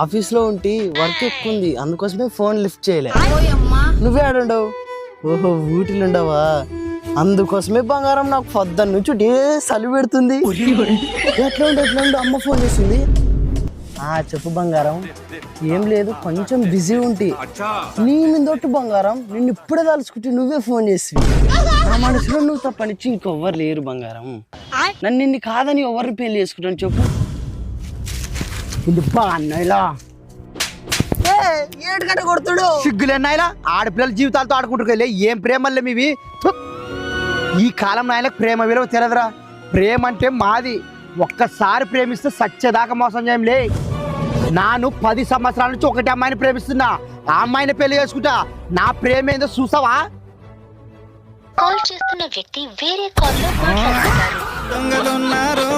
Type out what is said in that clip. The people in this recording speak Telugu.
ఆఫీస్లో ఉంటే వర్క్ ఎక్కువ ఉంది, అందుకోసమే ఫోన్ లిఫ్ట్ చేయలే. నువ్వే ఆడుండవు? ఓహో, ఊటిలో ఉండవా? అందుకోసమే బంగారం నాకు పొద్దున్న నుంచి డే చలి పెడుతుంది. ఎట్లా ఉండు అమ్మ ఫోన్ చేసింది. చెప్పు బంగారం. ఏం లేదు, కొంచెం బిజీ ఉంటే. నీ మీదొట్టు బంగారం, నిన్ను ఇప్పుడే తలుచుకుంటే నువ్వే ఫోన్ చేసి. నా మనసులో నువ్వు తప్పనిచ్చి ఇంకెవ్వరు లేరు బంగారం. నన్ను నిన్ను కాదని ఎవరిని పెళ్లి చేసుకుంటాను చెప్పు. ఇది అన్నయ్యలా ఏడుగడ్డ కొడుతుడు. సిగ్గులేనాయలా, ఆడపిల్లల జీవితాలతో ఆడుకుంటుకెళ్ళి ఏం ప్రేమల్లే మీవి. ఈ కాలం నాయలకు ప్రేమ విలువ తెలదురా. ప్రేమ అంటే మాది, ఒక్కసారి ప్రేమిస్తే సచ్చేదాకా మోసం చేయంలే. నాను 10 సంవత్సరాల నుంచి ఒకటి అమ్మాయిని ప్రేమిస్తున్నా, ఆ అమ్మాయిని పెళ్లి చేసుకుంటా. నా ప్రేమ ఏందో చూసావా? కాల్ చేస్తున్న వ్యక్తి వేరే కాల్లో మాట్లాడుతున్నారు.